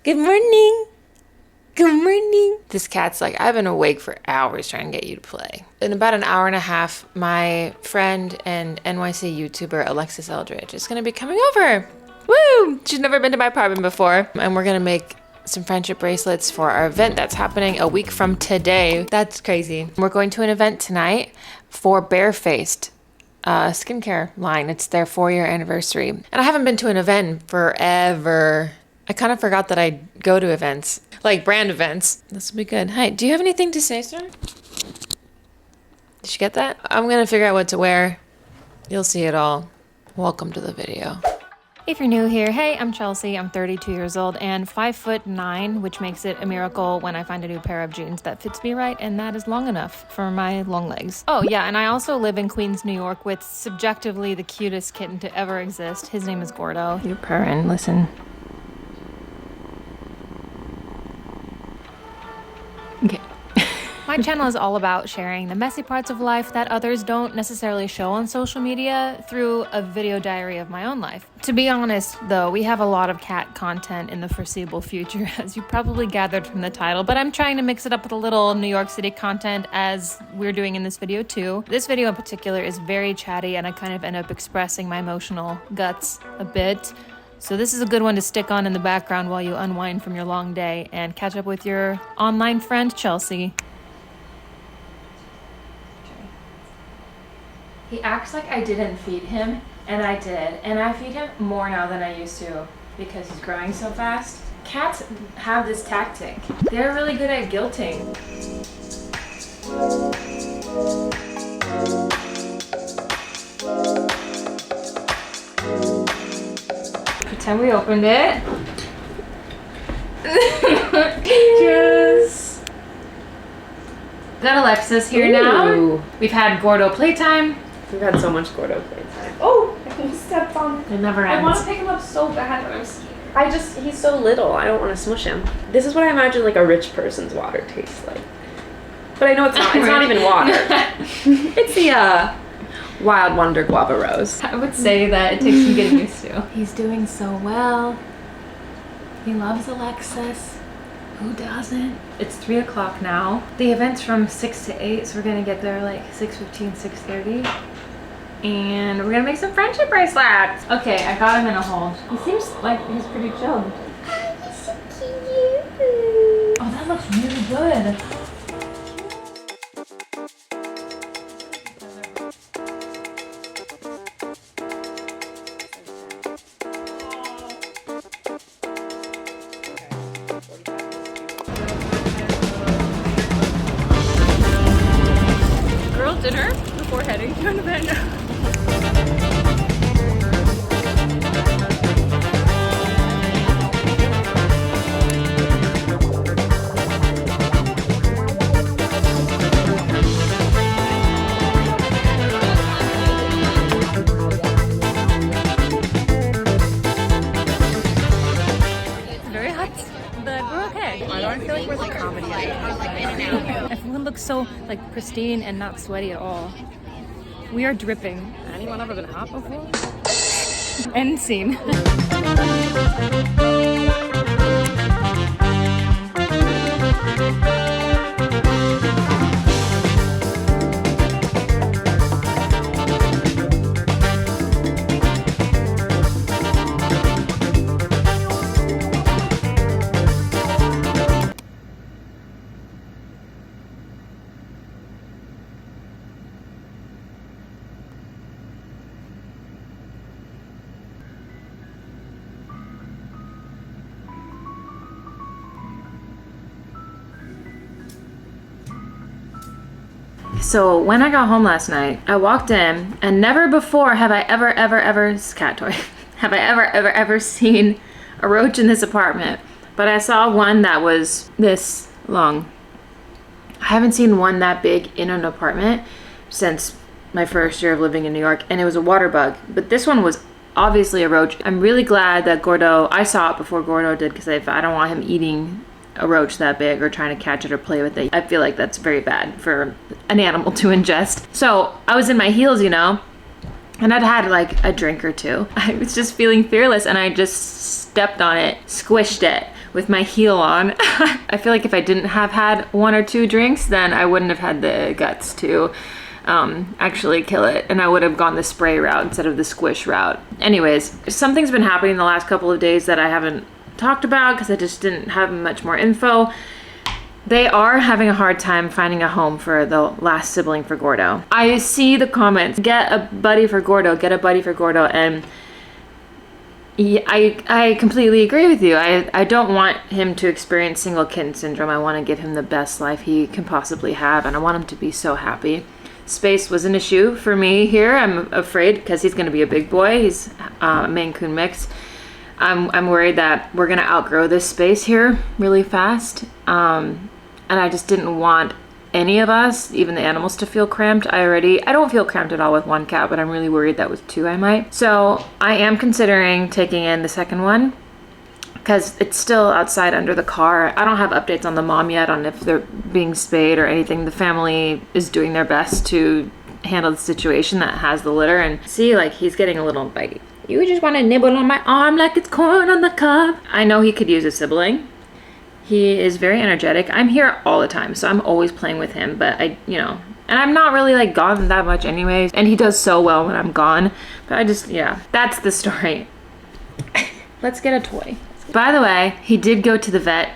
Good morning. Good morning. This cat's like, I've been awake for hours trying to get you to play. In about an hour and a half, my friend and NYC YouTuber Alexis Eldridge is going to be coming over. Woo! She's never been to my apartment before. And we're going to make some friendship bracelets for our event that's happening a week from today. That's crazy. We're going to an event tonight for Barefaced skincare line. It's their 4-year anniversary. And I haven't been to an event forever. I kind of forgot that I go to events, like brand events. This will be good. Hi, do you have anything to say, sir? Did you get that? I'm gonna figure out what to wear. You'll see it all. Welcome to the video. If you're new here, hey, I'm Chelsea. I'm 32 years old and 5'9", which makes it a miracle when I find a new pair of jeans that fits me right, and that is long enough for my long legs. Oh yeah, and I also live in Queens, New York with subjectively the cutest kitten to ever exist. His name is Gordo. You're purring, listen. Okay. My channel is all about sharing the messy parts of life that others don't necessarily show on social media through a video diary of my own life. To be honest, though, we have a lot of cat content in the foreseeable future, as you probably gathered from the title, but I'm trying to mix it up with a little New York City content, as we're doing in this video too. This video in particular is very chatty, and I kind of end up expressing my emotional guts a bit. So this is a good one to stick on in the background while you unwind from your long day and catch up with your online friend, Chelsea. He acts like I didn't feed him, and I did. And I feed him more now than I used to because he's growing so fast. Cats have this tactic. They're really good at guilting. Pretend we opened it. Yes. Got Alexis here now. We've had Gordo playtime. We've had so much Gordo playtime. Oh, I almost stepped on him. It never ends. I want to pick him up so bad, but I'm scared. He's so little. I don't want to smush him. This is what I imagine like a rich person's water tastes like. But I know it's not. It's not even water. It's the Wild Wonder Guava Rose. I would say that it takes some getting used to. He's doing so well. He loves Alexis. Who doesn't? It's 3 o'clock now. The event's from 6 to 8, so we're gonna get there like 6:15, 6:30. And we're gonna make some friendship bracelets. Okay, I got him in a hold. He seems like he's pretty chilled. He's so cute. Oh, that looks really good. Dinner before heading to an event. Very hot, but we're okay. I don't feel like we're the comedy Everyone looks so like pristine and not sweaty at all. We are dripping. Anyone ever been hot before? End scene. So when I got home last night, I walked in, and never before have I ever cat toy, have I ever seen a roach in this apartment. But I saw one that was this long. I haven't seen one that big in an apartment since my first year of living in New York, and it was a water bug. But this one was obviously a roach. I'm really glad that I saw it before Gordo did, because I don't want him eating a roach that big or trying to catch it or play with it. I feel like that's very bad for an animal to ingest. So I was in my heels, you know, and I'd had like a drink or two. I was just feeling fearless, and I just stepped on it, squished it with my heel on. I feel like if I didn't have had 1 or 2 drinks, then I wouldn't have had the guts to actually kill it, and I would have gone the spray route instead of the squish route. Anyways, something's been happening the last couple of days that I haven't talked about because I just didn't have much more info. They are having a hard time finding a home for the last sibling for Gordo. I see the comments, get a buddy for Gordo, get a buddy for Gordo, and yeah, I completely agree with you. I don't want him to experience single kitten syndrome. I want to give him the best life he can possibly have, and I want him to be so happy. Space was an issue for me here. I'm afraid because he's going to be a big boy. He's a Maine Coon mix. I'm worried that we're going to outgrow this space here really fast. And I just didn't want any of us, even the animals, to feel cramped. I don't feel cramped at all with 1 cat, but I'm really worried that with 2 I might. So I am considering taking in the second one because it's still outside under the car. I don't have updates on the mom yet on if they're being spayed or anything. The family is doing their best to handle the situation that has the litter. And see, like, he's getting a little bitey. You just want to nibble on my arm like it's corn on the cob. I know he could use a sibling. He is very energetic. I'm here all the time, so I'm always playing with him, but and I'm not really like gone that much anyways, and he does so well when I'm gone, but that's the story. Let's get a toy. By the way, he did go to the vet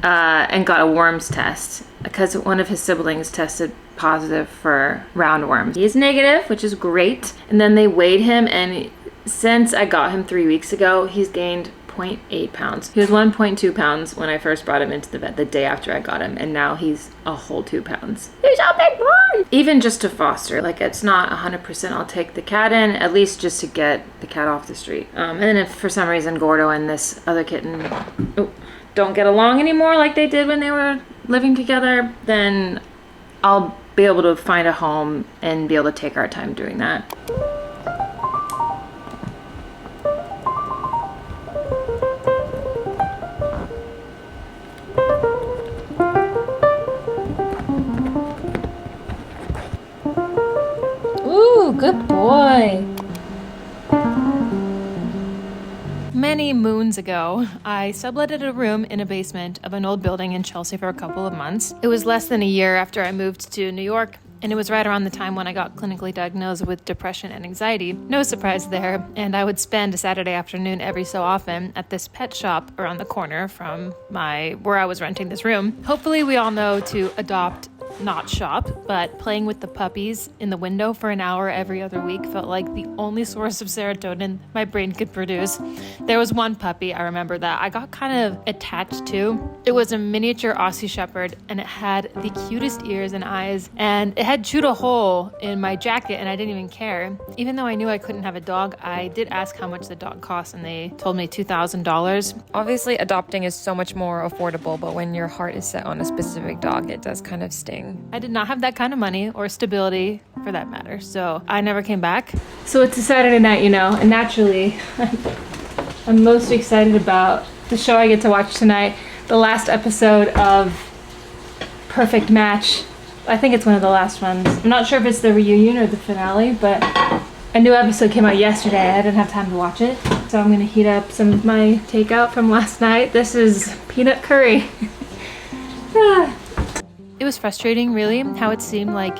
and got a worms test because one of his siblings tested positive for roundworms. He is negative, which is great, and then they weighed him, and since I got him 3 weeks ago, he's gained 0.8 pounds. He was 1.2 pounds when I first brought him into the vet the day after I got him, and now he's a whole 2 pounds. He's a big boy! Even just to foster, like, it's not 100% I'll take the cat in, at least just to get the cat off the street. And then if for some reason Gordo and this other kitten don't get along anymore like they did when they were living together, then I'll be able to find a home and be able to take our time doing that. Good boy. Many moons ago, I subletted a room in a basement of an old building in Chelsea for a couple of months. It was less than a year after I moved to New York, and it was right around the time when I got clinically diagnosed with depression and anxiety. No surprise there, and I would spend a Saturday afternoon every so often at this pet shop around the corner from where I was renting this room. Hopefully we all know to adopt, not shop, but playing with the puppies in the window for an hour every other week felt like the only source of serotonin my brain could produce. There was one puppy I remember that I got kind of attached to. It was a miniature Aussie Shepherd, and it had the cutest ears and eyes, and it had chewed a hole in my jacket, and I didn't even care. Even though I knew I couldn't have a dog, I did ask how much the dog cost, and they told me $2,000. Obviously, adopting is so much more affordable, but when your heart is set on a specific dog, it does kind of sting. I did not have that kind of money or stability for that matter, so I never came back. So it's a Saturday night, and naturally I'm most excited about the show I get to watch tonight, the last episode of Perfect Match. I think it's one of the last ones. I'm not sure if it's the reunion or the finale, but a new episode came out yesterday. I didn't have time to watch it, so I'm gonna heat up some of my takeout from last night. This is peanut curry. It was frustrating, really, how it seemed like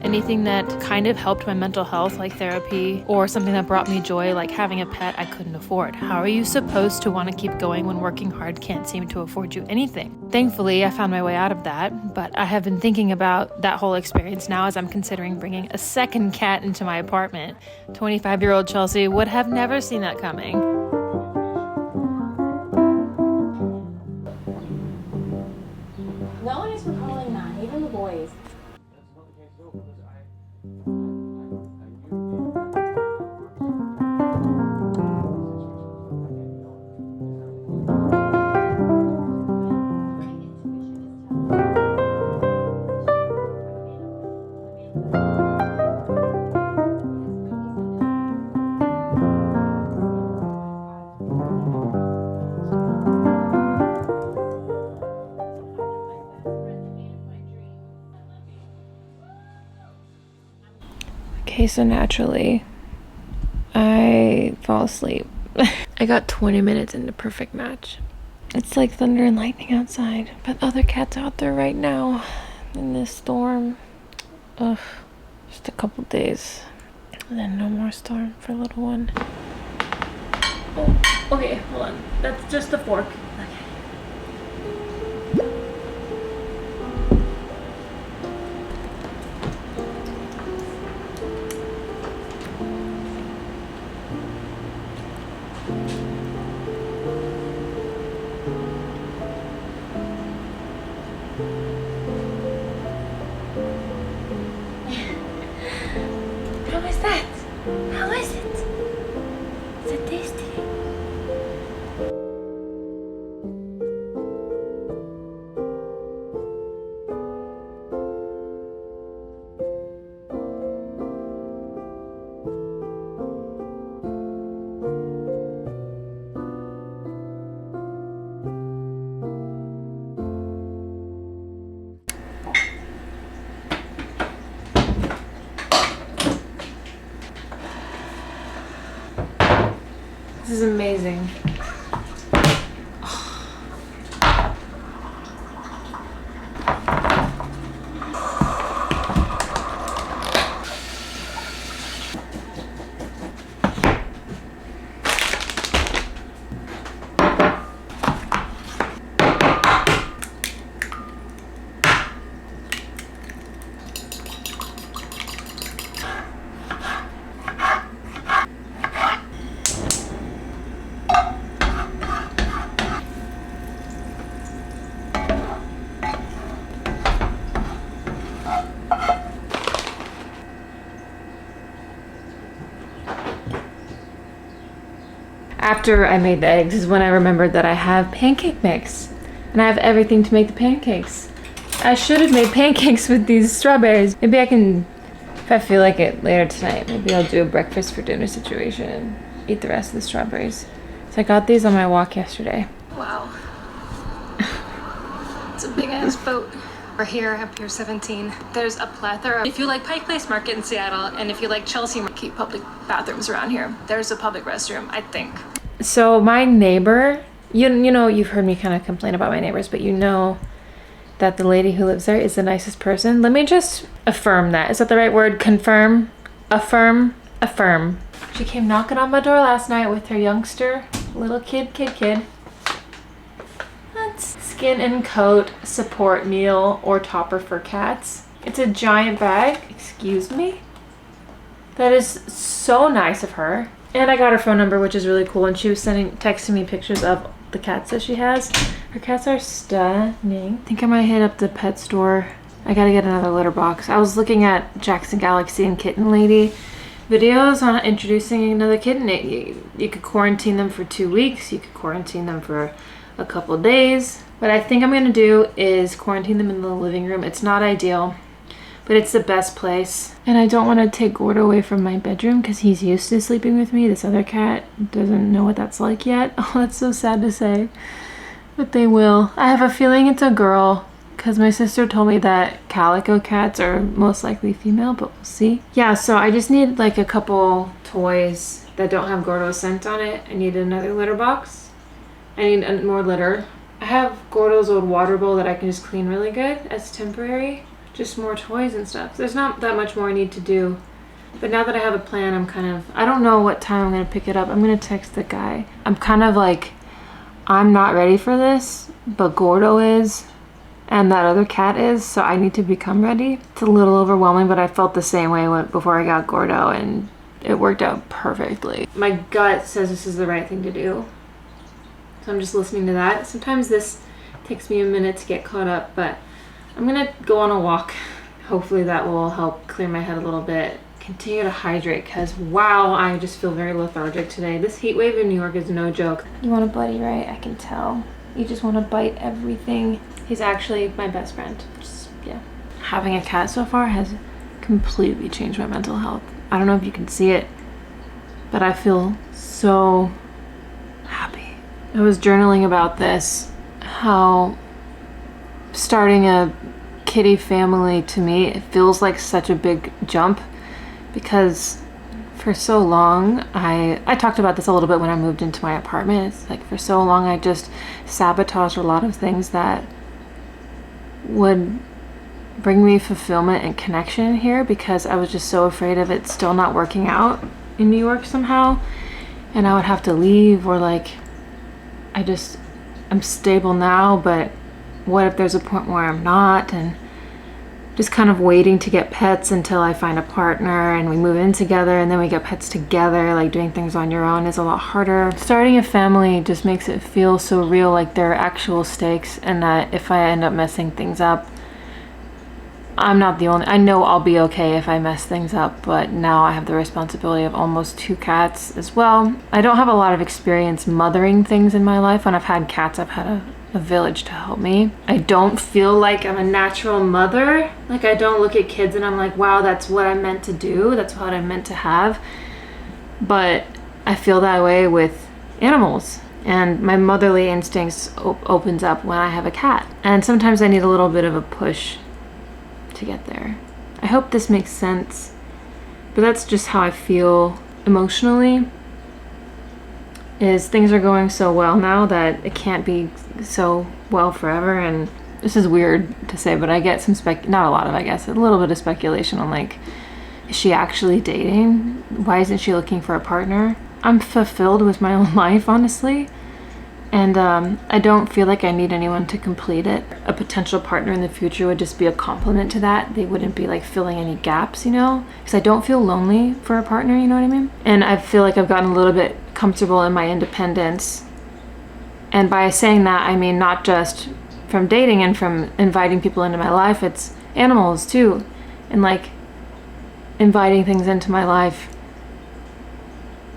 anything that kind of helped my mental health, like therapy, or something that brought me joy, like having a pet, I couldn't afford. How are you supposed to want to keep going when working hard can't seem to afford you anything? Thankfully, I found my way out of that, but I have been thinking about that whole experience now as I'm considering bringing a second cat into my apartment. 25-year-old Chelsea would have never seen that coming. No one is recalling that, even the boys. Okay, so naturally, I fall asleep. I got 20 minutes into Perfect Match, It's like thunder and lightning outside, but other cats out there right now in this storm. Ugh, just a couple days, and then no more storm for little one. Oh, okay, hold on. That's just a fork. How is that? How is it? Is it tasty? This is amazing. After I made the eggs is when I remembered that I have pancake mix and I have everything to make the pancakes. I should have made pancakes with these strawberries. Maybe I can, if I feel like it later tonight, maybe I'll do a breakfast for dinner situation and eat the rest of the strawberries. So I got these on my walk yesterday. Wow. It's a big ass boat. We're here at Pier 17. There's a plethora. If you like Pike Place Market in Seattle, and if you like Chelsea, keep public bathrooms around here. There's a public restroom, I think. So my neighbor, you know, you've heard me kind of complain about my neighbors, but you know that the lady who lives there is the nicest person. Let me just affirm that. Is that the right word? Confirm? Affirm? Affirm. She came knocking on my door last night with her youngster, little kid. That's skin and coat support meal or topper for cats. It's a giant bag. Excuse me? That is so nice of her. And I got her phone number, which is really cool. And she was texting me pictures of the cats that she has. Her cats are stunning. I think I might hit up the pet store. I gotta get another litter box. I was looking at Jackson Galaxy and Kitten Lady videos on introducing another kitten. You could quarantine them for 2 weeks. You could quarantine them for a couple days. What I think I'm gonna do is quarantine them in the living room. It's not ideal, but it's the best place. And I don't want to take Gordo away from my bedroom because he's used to sleeping with me. This other cat doesn't know what that's like yet. Oh, that's so sad to say, but they will. I have a feeling it's a girl because my sister told me that calico cats are most likely female, but we'll see. Yeah, so I just need like a couple toys that don't have Gordo's scent on it. I need another litter box. I need more litter. I have Gordo's old water bowl that I can just clean really good as temporary. Just more toys and stuff. There's not that much more I need to do. But now that I have a plan, I don't know what time I'm going to pick it up. I'm going to text the guy. I'm kind of like, I'm not ready for this, but Gordo is, and that other cat is, so I need to become ready. It's a little overwhelming, but I felt the same way before I got Gordo, and it worked out perfectly. My gut says this is the right thing to do. So I'm just listening to that. Sometimes this takes me a minute to get caught up, but I'm gonna go on a walk. Hopefully that will help clear my head a little bit. Continue to hydrate because wow, I just feel very lethargic today. This heat wave in New York is no joke. You want a buddy, right? I can tell. You just want to bite everything. He's actually my best friend. Yeah. Having a cat so far has completely changed my mental health. I don't know if you can see it, but I feel so happy. I was journaling about this, how starting a kitty family to me, it feels like such a big jump because For so long, I talked about this a little bit when I moved into my apartment. It's like for so long I just sabotaged a lot of things that would bring me fulfillment and connection here because I was just so afraid of it still not working out in New York somehow, and I would have to leave, or like I'm stable now, but what if there's a point where I'm not, and just kind of waiting to get pets until I find a partner and we move in together and then we get pets together. Like doing things on your own is a lot harder. Starting a family just makes it feel so real, like there are actual stakes, and that if I end up messing things up, I'm not the only. I know I'll be okay if I mess things up, but now I have the responsibility of almost 2 cats as well. I don't have a lot of experience mothering things in my life. When I've had cats, I've had a village to help me. I don't feel like I'm a natural mother. Like I don't look at kids and I'm like, wow, that's what I meant to do. That's what I meant to have. But I feel that way with animals. And my motherly instincts opens up when I have a cat. And sometimes I need a little bit of a push to get there. I hope this makes sense. But that's just how I feel emotionally. Is things are going so well now that it can't be so well forever. And this is weird to say, but I get some not a lot of, I guess, a little bit of speculation on like, is she actually dating? Why isn't she looking for a partner? I'm fulfilled with my own life, honestly. And I don't feel like I need anyone to complete it. A potential partner in the future would just be a compliment to that. They wouldn't be like filling any gaps, you know? Because I don't feel lonely for a partner, you know what I mean? And I feel like I've gotten a little bit comfortable in my independence. And by saying that, I mean not just from dating and from inviting people into my life, it's animals too. And like inviting things into my life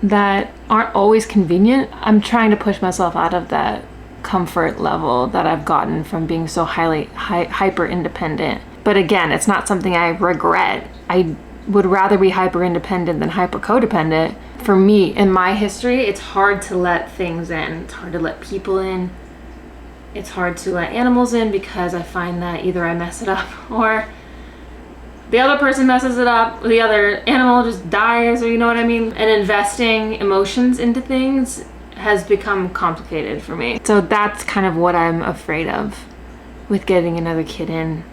that aren't always convenient. I'm trying to push myself out of that comfort level that I've gotten from being so hyper independent. But again, it's not something I regret. I would rather be hyper independent than hyper codependent. For me, in my history, it's hard to let things in. It's hard to let people in. It's hard to let animals in because I find that either I mess it up or the other person messes it up, the other animal just dies, or you know what I mean? And investing emotions into things has become complicated for me. So that's kind of what I'm afraid of with getting another kitten.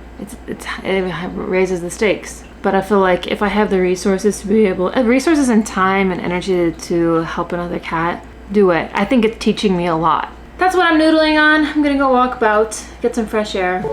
It raises the stakes. But I feel like if I have the resources to be able, resources and time and energy to help another cat, do it. I think it's teaching me a lot. That's what I'm noodling on. I'm gonna go walk about, get some fresh air.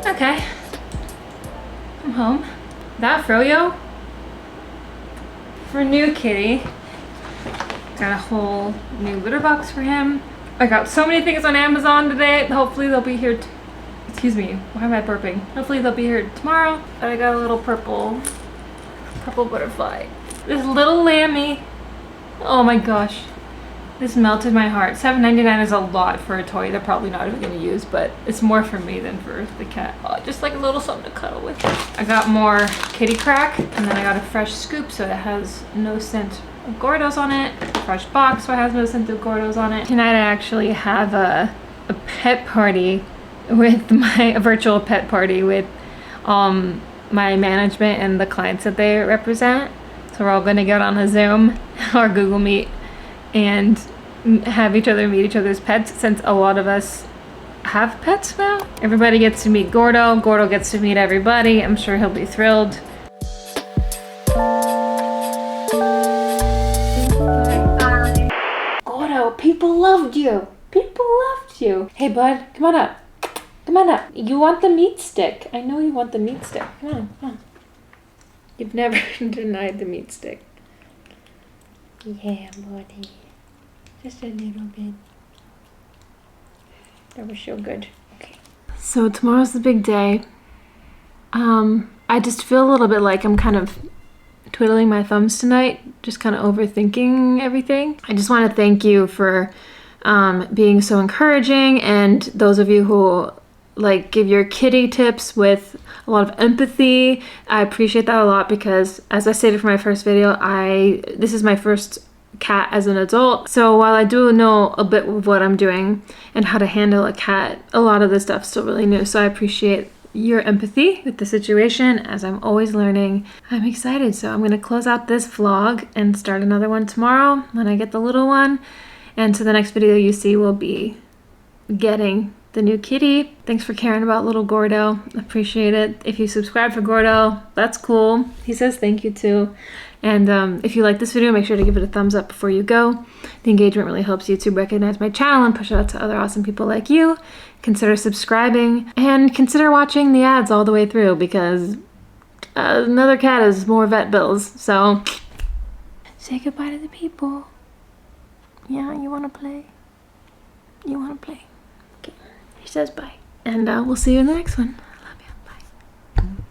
Okay, I'm home. That froyo for new kitty. Got a whole new litter box for him. I got so many things on Amazon today. Hopefully they'll be here. Excuse me, why am I burping? Hopefully they'll be here tomorrow. But I got a little purple butterfly. This little lammy. Oh my gosh. This melted my heart. $7.99 is a lot for a toy they're probably not even going to use, but it's more for me than for the cat. Oh, just like a little something to cuddle with. I got more kitty crack, and then I got a fresh scoop so it has no scent of Gordos on it. A fresh box so it has no scent of Gordos on it. Tonight I actually have a pet party with a virtual pet party with my management and the clients that they represent. So we're all going to get on a Zoom or Google Meet and have each other meet each other's pets, since a lot of us have pets now. Everybody gets to meet Gordo. Gordo gets to meet everybody. I'm sure he'll be thrilled. Gordo, people loved you. People loved you. Hey, bud, come on up. Come on up. You want the meat stick. I know you want the meat stick. Come on, come on. You've never denied the meat stick. Yeah, buddy. Just a little bit. That was so good. Okay. So tomorrow's the big day. I just feel a little bit like I'm kind of twiddling my thumbs tonight, just kind of overthinking everything. I just want to thank you for being so encouraging, and those of you who like give your kitty tips with a lot of empathy. I appreciate that a lot because, as I stated for my first video, this is my first cat as an adult. So while I do know a bit of what I'm doing and how to handle a cat, a lot of this stuff's still really new. So I appreciate your empathy with the situation, as I'm always learning. I'm excited. So I'm going to close out this vlog and start another one tomorrow when I get the little one. And so the next video you see will be getting the new kitty. Thanks for caring about little Gordo. Appreciate it. If you subscribe for Gordo, that's cool. He says thank you too. And if you like this video, make sure to give it a thumbs up before you go. The engagement really helps YouTube recognize my channel and push it out to other awesome people like you. Consider subscribing and consider watching the ads all the way through, because another cat is more vet bills. So say goodbye to the people. Yeah, you want to play? You want to play? Okay. He says bye. And we'll see you in the next one.